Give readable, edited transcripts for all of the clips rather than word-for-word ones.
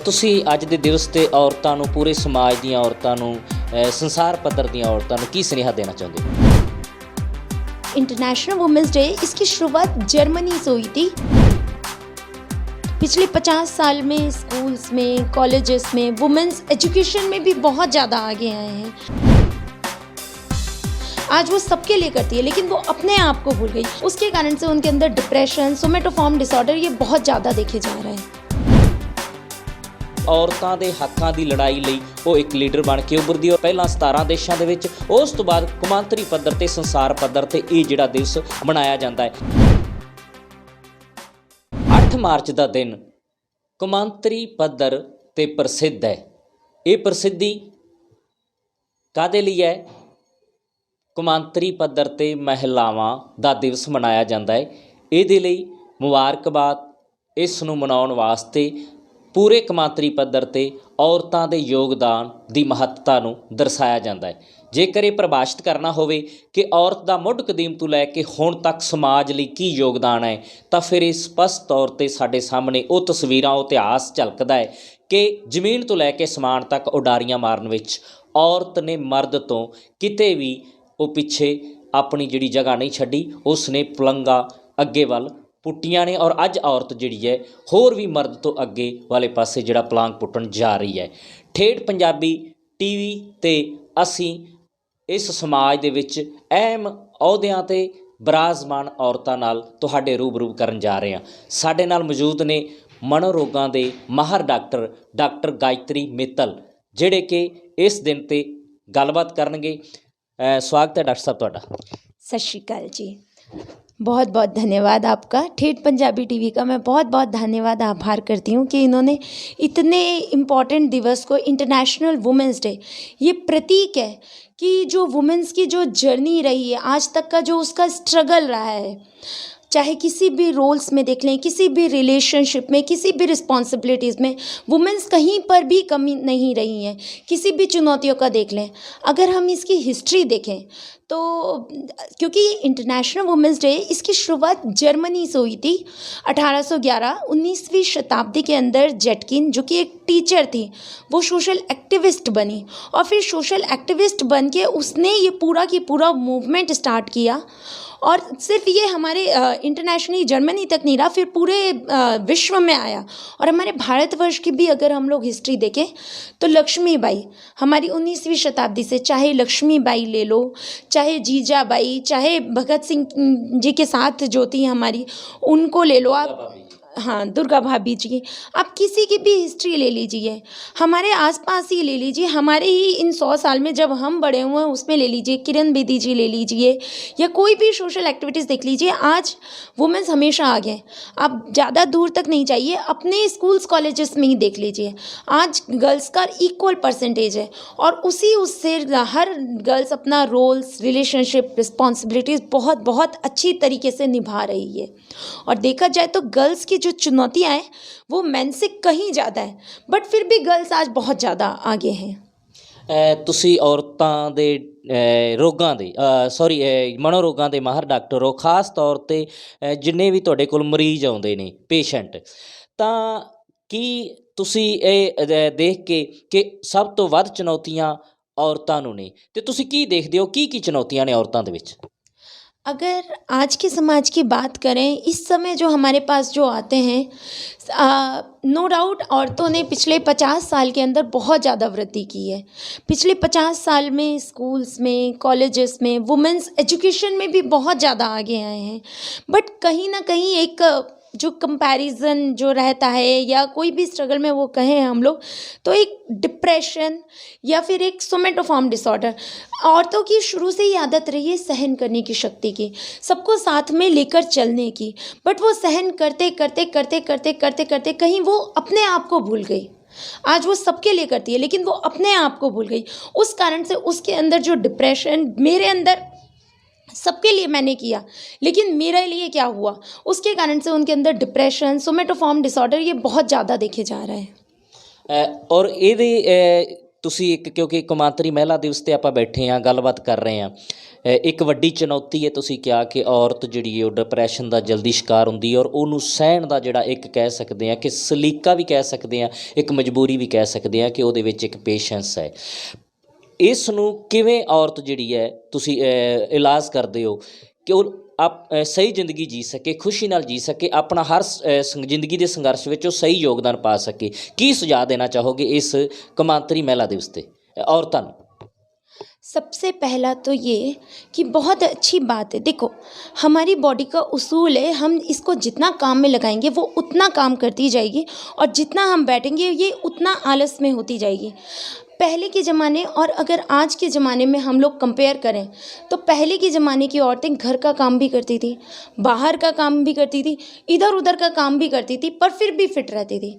ਤੁਸੀਂ ਅੱਜ ਦੇ ਦਿਵਸ 'ਤੇ ਔਰਤਾਂ ਨੂੰ, ਪੂਰੇ ਸਮਾਜ ਦੀਆਂ ਔਰਤਾਂ ਨੂੰ, ਸੰਸਾਰ पद्धर ਦੀਆਂ ਔਰਤਾਂ ਨੂੰ ਕੀ ਸੁਨੇਹਾ देना चाहते हो? इंटरनेशनल वुमेंस डे इसकी शुरुआत जर्मनी से हुई थी। पिछले 50 साल में स्कूल्स में, कॉलेजेस में वुमेंस एजुकेशन में भी बहुत ज़्यादा आगे आए हैं। आज वो सबके लिए करती है, लेकिन वो अपने आप को भूल गई। उसके कारण से उनके अंदर डिप्रेशन, सोमेटोफॉर्म डिसऑर्डर ये बहुत ज़्यादा देखे जा रहे हैं। ਔਰਤਾਂ ਦੇ ਹੱਕਾਂ ਦੀ ਲੜਾਈ ਲਈ ਉਹ ਇੱਕ ਲੀਡਰ ਬਣ ਕੇ ਉੱਭਰਦੀ ਹੈ। ਪਹਿਲਾਂ 17 ਦੇਸ਼ਾਂ ਦੇ ਵਿੱਚ, ਉਸ ਤੋਂ ਬਾਅਦ ਕੌਮਾਂਤਰੀ ਪੱਧਰ ਤੇ, ਸੰਸਾਰ ਪੱਧਰ ਤੇ ਇਹ ਜਿਹੜਾ ਦਿਵਸ ਮਨਾਇਆ ਜਾਂਦਾ ਹੈ। 8 ਮਾਰਚ ਦਾ ਦਿਨ ਕੌਮਾਂਤਰੀ ਪੱਧਰ ਤੇ ਪ੍ਰਸਿੱਧ ਹੈ। ਇਹ ਪ੍ਰਸਿੱਧੀ ਕਾਹਦੇ ਲਈ ਹੈ? ਕੌਮਾਂਤਰੀ ਪੱਧਰ ਤੇ ਮਹਿਲਾਵਾਂ ਦਾ ਦਿਵਸ ਮਨਾਇਆ ਜਾਂਦਾ ਹੈ। ਇਹਦੇ ਲਈ ਮੁਬਾਰਕਬਾਦ। ਇਸ ਨੂੰ ਮਨਾਉਣ ਵਾਸਤੇ ਪੂਰੇ ਕੌਮਾਂਤਰੀ ਪੱਧਰ 'ਤੇ ਔਰਤਾਂ ਦੇ ਯੋਗਦਾਨ ਦੀ ਮਹੱਤਤਾ ਨੂੰ ਦਰਸਾਇਆ ਜਾਂਦਾ ਹੈ। ਜੇਕਰ ਇਹ ਪ੍ਰਭਾਸ਼ਿਤ ਕਰਨਾ ਹੋਵੇ ਕਿ ਔਰਤ ਦਾ ਮੁੱਢ ਕਦੀਮ ਤੋਂ ਲੈ ਕੇ ਹੁਣ ਤੱਕ ਸਮਾਜ ਲਈ ਕੀ ਯੋਗਦਾਨ ਹੈ, ਤਾਂ ਫਿਰ ਇਹ ਸਪਸ਼ਟ ਤੌਰ 'ਤੇ ਸਾਡੇ ਸਾਹਮਣੇ ਉਹ ਤਸਵੀਰਾਂ, ਉਹ ਇਤਿਹਾਸ ਝਲਕਦਾ ਹੈ ਕਿ ਜ਼ਮੀਨ ਤੋਂ ਲੈ ਕੇ ਸਮਾਨ ਤੱਕ ਉਡਾਰੀਆਂ ਮਾਰਨ ਵਿੱਚ ਔਰਤ ਨੇ ਮਰਦ ਤੋਂ ਕਿਤੇ ਵੀ ਉਹ ਪਿੱਛੇ ਆਪਣੀ ਜਿਹੜੀ ਜਗ੍ਹਾ ਨਹੀਂ ਛੱਡੀ। ਉਸ ਨੇ ਪਲੰਘਾਂ ਅੱਗੇ ਵੱਲ ਪੁੱਟੀਆਂ ਨੇ, ਔਰ ਅੱਜ ਔਰਤ ਜਿਹੜੀ ਹੈ ਹੋਰ ਵੀ ਮਰਦ ਤੋਂ ਅੱਗੇ ਵਾਲੇ ਪਾਸੇ ਜਿਹੜਾ ਪਲਾਂਘ ਪੁੱਟਣ ਜਾ ਰਹੀ ਹੈ। ਠੇਠ ਪੰਜਾਬੀ TV 'ਤੇ ਅਸੀਂ ਇਸ ਸਮਾਜ ਦੇ ਵਿੱਚ ਅਹਿਮ ਅਹੁਦਿਆਂ 'ਤੇ ਬਿਰਾਜਮਾਨ ਔਰਤਾਂ ਨਾਲ ਤੁਹਾਡੇ ਰੂਬਰੂ ਕਰਨ ਜਾ ਰਹੇ ਹਾਂ। ਸਾਡੇ ਨਾਲ ਮੌਜੂਦ ਨੇ ਮਨੋਰੋਗਾਂ ਦੇ ਮਾਹਰ ਡਾਕਟਰ ਗਾਇਤਰੀ ਮਿੱਤਲ, ਜਿਹੜੇ ਕਿ ਇਸ ਦਿਨ 'ਤੇ ਗੱਲਬਾਤ ਕਰਨਗੇ। ਸਵਾਗਤ ਹੈ ਡਾਕਟਰ ਸਾਹਿਬ ਤੁਹਾਡਾ। सत श्री अकाल जी। बहुत बहुत धन्यवाद आपका। ठेठ पंजाबी टीवी का मैं बहुत बहुत धन्यवाद आभार करती हूँ कि इन्होंने इतने इम्पॉर्टेंट दिवस को, इंटरनेशनल वुमेंस डे, ये प्रतीक है कि जो वुमेंस की जो जर्नी रही है आज तक का, जो उसका स्ट्रगल रहा है, चाहे किसी भी रोल्स में देख लें, किसी भी रिलेशनशिप में, किसी भी रिस्पॉन्सिबिलिटीज़ में वुमेंस कहीं पर भी कमी नहीं रही हैं। किसी भी चुनौतियों का देख लें, अगर हम इसकी हिस्ट्री देखें तो, क्योंकि इंटरनेशनल वुमेंस डे इसकी शुरुआत जर्मनी से हुई थी 1811। 19वीं शताब्दी के अंदर जेटकिन, जो कि एक टीचर थी, वो सोशल एक्टिविस्ट बनी और फिर सोशल एक्टिविस्ट बन के उसने ये पूरा की पूरा मूवमेंट स्टार्ट किया। और सिर्फ ये हमारे इंटरनेशनली जर्मनी तक नहीं रहा, फिर पूरे विश्व में आया। और हमारे भारतवर्ष की भी अगर हम लोग हिस्ट्री देखें तो लक्ष्मीबाई हमारी 19वीं शताब्दी से, चाहे लक्ष्मीबाई ले लो, चाहे जीजाबाई, चाहे भगत सिंह जी के साथ जो थी हमारी, उनको ले लो आप, हाँ, दुर्गा भाभी जी, आप किसी की भी हिस्ट्री ले लीजिए, हमारे आसपास ही ले लीजिए, हमारे ही इन 100 साल में जब हम बड़े हुए हैं उसमें ले लीजिए, किरण बेदी जी ले लीजिए, या कोई भी सोशल एक्टिविटीज़ देख लीजिए। आज वुमेंस हमेशा आगे हैं। आप ज़्यादा दूर तक नहीं चाहिए, अपने स्कूल्स कॉलेजेस में ही देख लीजिए, आज गर्ल्स का इक्वल परसेंटेज है। और उससे हर गर्ल्स अपना रोल्स, रिलेशनशिप, रिस्पॉन्सिबिलिटीज़ बहुत बहुत अच्छी तरीके से निभा रही है। और देखा जाए तो गर्ल्स की जो चुनौतियां हैं वो मेन से कहीं ज़्यादा है, बट फिर भी गर्ल्स आज बहुत ज़्यादा आगे हैं। ਤੁਸੀਂ ਔਰਤਾਂ ਦੇ ਰੋਗਾਂ ਦੇ ਮਨੋਰੋਗਾਂ ਦੇ ਮਾਹਰ ਡਾਕਟਰ ਹੋ। ਖਾਸ ਤੌਰ 'ਤੇ ਜਿੰਨੇ ਵੀ ਤੁਹਾਡੇ ਕੋਲ ਮਰੀਜ਼ ਆਉਂਦੇ ਨੇ, ਪੇਸ਼ੈਂਟ, ਤਾਂ ਕੀ ਤੁਸੀਂ ਇਹ ਦੇਖ ਕੇ ਕਿ ਸਭ ਤੋਂ ਵੱਧ ਚੁਣੌਤੀਆਂ ਔਰਤਾਂ ਨੂੰ ਨੇ, ਅਤੇ ਤੁਸੀਂ ਕੀ ਦੇਖਦੇ ਹੋ ਕੀ ਚੁਣੌਤੀਆਂ ਨੇ ਔਰਤਾਂ ਦੇ ਵਿੱਚ? अगर आज के समाज की बात करें, इस समय जो हमारे पास जो आते हैं, नो डाउट औरतों ने पिछले 50 साल के अंदर बहुत ज़्यादा वृद्धि की है। पिछले 50 साल में स्कूल्स में, कॉलेजेस में वुमेंस एजुकेशन में भी बहुत ज़्यादा आगे आए हैं। बट कहीं ना कहीं एक जो कंपैरिजन जो रहता है, या कोई भी स्ट्रगल में वो कहें हम लोग, तो एक डिप्रेशन या फिर एक सोमेटोफॉर्म डिसऑर्डर, औरतों की शुरू से ही आदत रही है सहन करने की शक्ति की, सबको साथ में लेकर चलने की, बट वो सहन करते करते करते करते करते करते कहीं वो अपने आप को भूल गई। आज वो सबके लिए करती है, लेकिन वो अपने आप को भूल गई। उस कारण से उसके अंदर जो डिप्रेशन, मेरे अंदर सबके लिए मैंने किया, लेकिन मेरे लिए क्या हुआ, उसके कारण से उनके अंदर डिप्रेशन, सोमेटोफॉर्म डिसऑर्डर ये बहुत ज़्यादा देखे जा रहे हैं। और ਇਹਦੇ ਤੁਸੀਂ ਇੱਕ, ਕਿਉਂਕਿ ਕੌਮਾਂਤਰੀ ਮਹਿਲਾ ਦਿਵਸ 'ਤੇ ਆਪਾਂ ਬੈਠੇ ਹਾਂ, ਗੱਲਬਾਤ ਕਰ ਰਹੇ ਹਾਂ, ਇੱਕ ਵੱਡੀ ਚੁਣੌਤੀ ਹੈ ਤੁਸੀਂ ਕਿਹਾ ਕਿ ਔਰਤ ਜਿਹੜੀ ਹੈ ਉਹ ਡਿਪਰੈਸ਼ਨ ਦਾ ਜਲਦੀ ਸ਼ਿਕਾਰ ਹੁੰਦੀ ਹੈ, ਔਰ ਉਹਨੂੰ ਸਹਿਣ ਦਾ ਜਿਹੜਾ ਇੱਕ ਕਹਿ ਸਕਦੇ ਹਾਂ ਕਿ ਸਲੀਕਾ ਵੀ ਕਹਿ ਸਕਦੇ ਹਾਂ, ਇੱਕ ਮਜਬੂਰੀ ਵੀ ਕਹਿ ਸਕਦੇ ਹਾਂ ਕਿ ਉਹਦੇ ਵਿੱਚ ਇੱਕ ਪੇਸ਼ੈਂਸ ਹੈ। ਇਸ ਨੂੰ ਕਿਵੇਂ ਔਰਤ ਜਿਹੜੀ ਹੈ ਤੁਸੀਂ ਇਲਾਜ ਕਰਦੇ ਹੋ ਕਿ ਉਹ ਸਹੀ ਜ਼ਿੰਦਗੀ ਜੀ ਸਕੇ, ਖੁਸ਼ੀ ਨਾਲ ਜੀ ਸਕੇ, ਆਪਣਾ ਹਰ ਜ਼ਿੰਦਗੀ ਦੇ ਸੰਘਰਸ਼ ਵਿੱਚ ਉਹ ਸਹੀ ਯੋਗਦਾਨ ਪਾ ਸਕੇ? ਕੀ ਸੁਝਾਅ ਦੇਣਾ ਚਾਹੋਗੇ ਇਸ ਕੌਮਾਂਤਰੀ ਮਹਿਲਾ ਦਿਵਸ 'ਤੇ औरतों? सबसे पहला तो ये कि बहुत अच्छी बात है। देखो, हमारी बॉडी का उसूल है, हम इसको जितना काम में लगाएंगे वो उतना काम करती जाएगी, और जितना हम बैठेंगे ये उतना आलस में होती जाएगी। पहले के ज़माने और अगर आज के ज़माने में हम लोग कंपेयर करें तो पहले के ज़माने की औरतें घर का काम भी करती थी, बाहर का काम भी करती थी, इधर उधर का काम भी करती थी, पर फिर भी फिट रहती थी।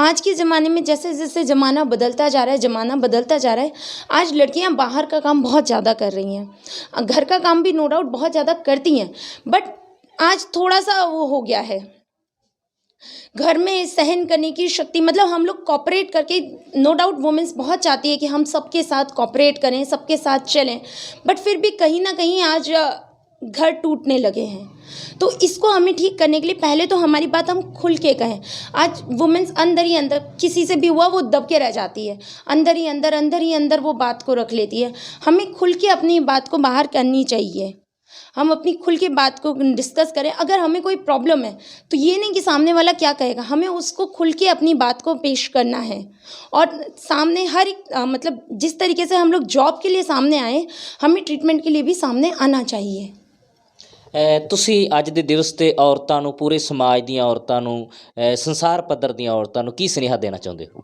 आज के ज़माने में जैसे जैसे ज़माना बदलता जा रहा है, ज़माना बदलता जा रहा है, आज लड़कियां बाहर का काम बहुत ज़्यादा कर रही हैं, घर का काम भी नो डाउट बहुत ज़्यादा करती हैं, बट आज थोड़ा सा वो हो गया है, घर में सहन करने की शक्ति, मतलब हम लोग कॉपरेट करके, नो डाउट वुमेन्स बहुत चाहती है कि हम सबके साथ कॉपरेट करें, सबके साथ चलें, बट फिर भी कहीं ना कहीं आज घर टूटने लगे हैं। तो इसको हमें ठीक करने के लिए पहले तो हमारी बात हम खुल के कहें। आज वुमेन्स अंदर ही अंदर, किसी से भी हुआ वो दब के रह जाती है, अंदर ही अंदर वो बात को रख लेती है। हमें खुल के अपनी बात को बाहर करनी चाहिए, हम अपनी खुल के बात को डिस्कस करें। अगर हमें कोई प्रॉब्लम है तो ये नहीं कि सामने वाला क्या कहेगा, हमें उसको खुल के अपनी बात को पेश करना है। और सामने हर एक मतलब जिस तरीके से हम लोग जॉब के लिए सामने आए, हमें ट्रीटमेंट के लिए भी सामने आना चाहिए। ਤੁਸੀਂ ਅੱਜ ਦੇ ਦਿਵਸ 'ਤੇ ਔਰਤਾਂ ਨੂੰ, ਪੂਰੇ ਸਮਾਜ ਦੀਆਂ ਔਰਤਾਂ ਨੂੰ, ਸੰਸਾਰ ਪੱਧਰ ਦੀਆਂ ਔਰਤਾਂ ਨੂੰ ਕੀ ਸੁਨੇਹਾ ਦੇਣਾ ਚਾਹੁੰਦੇ ਹੋ?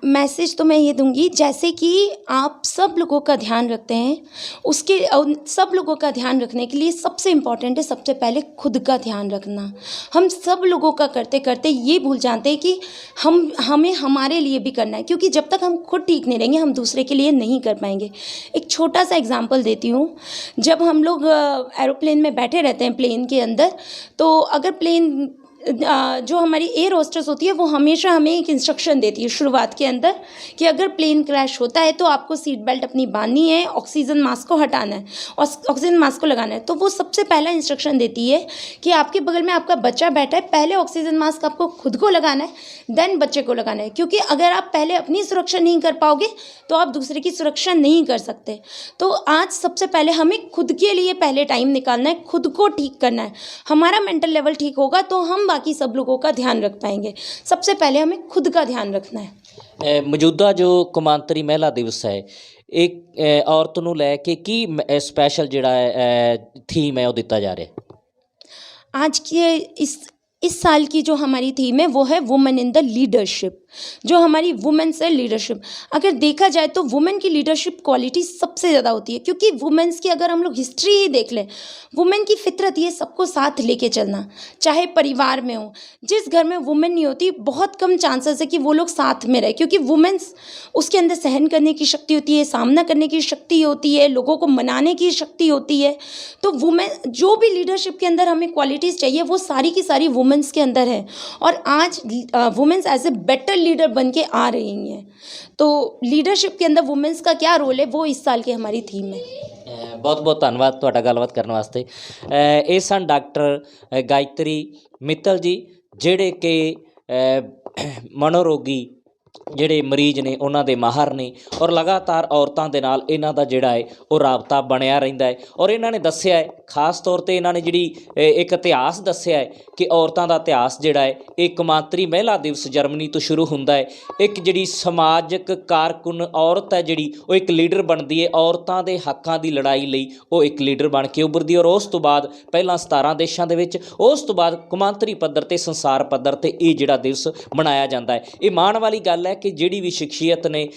मैसेज तो मैं ये दूंगी, जैसे कि आप सब लोगों का ध्यान रखते हैं, उसके सब लोगों का ध्यान रखने के लिए सबसे इम्पॉर्टेंट है सबसे पहले खुद का ध्यान रखना। हम सब लोगों का करते करते ये भूल जाते हैं कि हमें हमारे लिए भी करना है, क्योंकि जब तक हम खुद ठीक नहीं रहेंगे हम दूसरे के लिए नहीं कर पाएंगे। एक छोटा सा एग्जाम्पल देती हूँ। जब हम लोग एरोप्लेन में बैठे रहते हैं, प्लेन के अंदर, तो अगर प्लेन जो हमारी एयर होस्टेस होती है वो हमेशा हमें एक इंस्ट्रक्शन देती है शुरुआत के अंदर कि अगर प्लेन क्रैश होता है तो आपको सीट बेल्ट अपनी बांधनी है, ऑक्सीजन मास्क को हटाना है और ऑक्सीजन मास्क को लगाना है। तो वो सबसे पहला इंस्ट्रक्शन देती है कि आपके बगल में आपका बच्चा बैठा है, पहले ऑक्सीजन मास्क आपको खुद को लगाना है, देन बच्चे को लगाना है, क्योंकि अगर आप पहले अपनी सुरक्षा नहीं कर पाओगे तो आप दूसरे की सुरक्षा नहीं कर सकते। तो आज सबसे पहले हमें खुद के लिए पहले टाइम निकालना है, खुद को ठीक करना है। हमारा मेंटल लेवल ठीक होगा तो हम बाकी सब लोगों का ध्यान रख पाएंगे। सबसे पहले हमें खुद का ध्यान रखना है। ਮੌਜੂਦਾ ਜੋ ਕੌਮਾਂਤਰੀ ਮਹਿਲਾ ਦਿਵਸ ਹੈ, ਇੱਕ ਔਰਤ ਨੂੰ ਲੈ ਕੇ ਕੀ ਸਪੈਸ਼ਲ ਜਿਹੜਾ ਹੈ ਥੀਮ ਹੈ ਉਹ ਦਿੱਤਾ ਜਾ ਰਿਹਾ ਹੈ? आज के इस साल की जो हमारी थीम है वो है वुमेन इन द लीडरशिप। जो हमारी वुमेन्स है लीडरशिप, अगर देखा जाए तो वुमेन की लीडरशिप क्वालिटी सबसे ज़्यादा होती है, क्योंकि वुमेन्स की अगर हम लोग हिस्ट्री ही देख लें, वुमेन की फितरत ये सबको साथ लेके चलना, चाहे परिवार में हो। जिस घर में वुमेन नहीं होती बहुत कम चांसेस है कि वो लोग साथ में रहे, क्योंकि वुमेन्स उसके अंदर सहन करने की शक्ति होती है, सामना करने की शक्ति होती है, लोगों को मनाने की शक्ति होती है। तो वुमेन जो भी लीडरशिप के अंदर हमें क्वालिटीज़ चाहिए वो सारी की सारी वुमेन्स के अंदर है, और आज women's as a better leader बन के आ रही हैं। तो लीडरशिप के अंदर वुमेन्स का क्या रोल है वो इस साल की हमारी थीम है। ਬਹੁਤ ਬਹੁਤ ਧੰਨਵਾਦ ਤੁਹਾਡਾ ਗੱਲਬਾਤ ਕਰਨ ਵਾਸਤੇ। ਇਹ ਸਨ ਡਾਕਟਰ ਗਾਇਤਰੀ ਮਿੱਤਲ ਜੀ, ਜਿਹੜੇ ਕਿ ਮਨੋਰੋਗੀ ਜਿਹੜੇ ਮਰੀਜ਼ ਨੇ ਉਹਨਾਂ ਦੇ ਮਾਹਰ ਨੇ, ਔਰ ਲਗਾਤਾਰ ਔਰਤਾਂ ਦੇ ਨਾਲ ਇਹਨਾਂ ਦਾ ਜਿਹੜਾ ਹੈ ਉਹ ਰਾਬਤਾ ਬਣਿਆ ਰਹਿੰਦਾ ਹੈ। ਔਰ ਇਹਨਾਂ ਨੇ ਦੱਸਿਆ ਹੈ, ਖਾਸ ਤੌਰ 'ਤੇ ਇਹਨਾਂ ਨੇ ਜਿਹੜੀ ਇੱਕ ਇਤਿਹਾਸ ਦੱਸਿਆ ਹੈ ਕਿ ਔਰਤਾਂ ਦਾ ਇਤਿਹਾਸ ਜਿਹੜਾ ਹੈ ਇਹ ਕੌਮਾਂਤਰੀ ਮਹਿਲਾ ਦਿਵਸ ਜਰਮਨੀ ਤੋਂ ਸ਼ੁਰੂ ਹੁੰਦਾ ਹੈ। ਇੱਕ ਜਿਹੜੀ ਸਮਾਜਿਕ ਕਾਰਕੁਨ ਔਰਤ ਹੈ ਜਿਹੜੀ ਉਹ ਇੱਕ ਲੀਡਰ ਬਣਦੀ ਹੈ, ਔਰਤਾਂ ਦੇ ਹੱਕਾਂ ਦੀ ਲੜਾਈ ਲਈ ਉਹ ਇੱਕ ਲੀਡਰ ਬਣ ਕੇ ਉੱਭਰਦੀ ਹੈ। ਔਰ ਉਸ ਤੋਂ ਬਾਅਦ ਪਹਿਲਾਂ 17 ਦੇਸ਼ਾਂ ਦੇ ਵਿੱਚ, ਉਸ ਤੋਂ ਬਾਅਦ ਕੌਮਾਂਤਰੀ ਪੱਧਰ 'ਤੇ ਸੰਸਾਰ ਪੱਧਰ 'ਤੇ ਇਹ ਜਿਹੜਾ ਦਿਵਸ ਮਨਾਇਆ ਜਾਂਦਾ ਹੈ। ਇਹ ਮਾਣ ਵਾਲੀ ਗੱਲ ਹੈ ਕਿ ਜਿਹੜੀ ਵੀ ਸ਼ਖਸੀਅਤ ਨੇ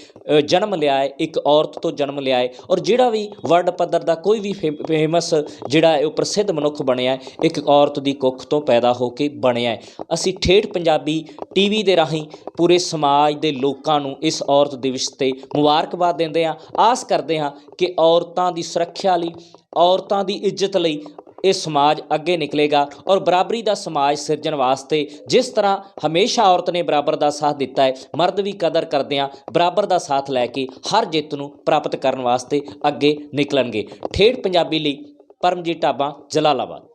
ਜਨਮ ਲਿਆ ਹੈ ਇੱਕ ਔਰਤ ਤੋਂ ਜਨਮ ਲਿਆ ਹੈ, ਔਰ ਜਿਹੜਾ ਵੀ ਵਰਲਡ ਪੱਧਰ ਦਾ ਕੋਈ ਵੀ ਫੇਮਸ ਜਿਹੜਾ ਹੈ ਉਹ ਪ੍ਰਸਿੱਧ ਮਨੁੱਖ ਬਣਿਆ ਇੱਕ ਔਰਤ ਦੀ ਕੁੱਖ ਤੋਂ ਪੈਦਾ ਹੋ ਕੇ ਬਣਿਆ। ਅਸੀਂ ਠੇਠ ਪੰਜਾਬੀ TV ਦੇ ਰਾਹੀਂ ਪੂਰੇ ਸਮਾਜ ਦੇ ਲੋਕਾਂ ਨੂੰ ਇਸ ਔਰਤ ਦਿਵਸ 'ਤੇ ਮੁਬਾਰਕਬਾਦ ਦਿੰਦੇ ਹਾਂ। ਆਸ ਕਰਦੇ ਹਾਂ ਕਿ ਔਰਤਾਂ ਦੀ ਸੁਰੱਖਿਆ ਲਈ, ਔਰਤਾਂ ਦੀ ਇੱਜ਼ਤ ਲਈ ਇਹ ਸਮਾਜ ਅੱਗੇ ਨਿਕਲੇਗਾ ਔਰ ਬਰਾਬਰੀ ਦਾ ਸਮਾਜ ਸਿਰਜਣ ਵਾਸਤੇ ਜਿਸ ਤਰ੍ਹਾਂ ਹਮੇਸ਼ਾ ਔਰਤ ਨੇ ਬਰਾਬਰ ਦਾ ਸਾਥ ਦਿੱਤਾ ਹੈ, ਮਰਦ ਵੀ ਕਦਰ ਕਰਦਿਆਂ ਬਰਾਬਰ ਦਾ ਸਾਥ ਲੈ ਕੇ ਹਰ ਜਿੱਤ ਨੂੰ ਪ੍ਰਾਪਤ ਕਰਨ ਵਾਸਤੇ ਅੱਗੇ ਨਿਕਲਣਗੇ। ਠੇਠ ਪੰਜਾਬੀ ਲਈ ਪਰਮਜੀਤ ਢਾਬਾ, ਜਲਾਲਾਬਾਦ।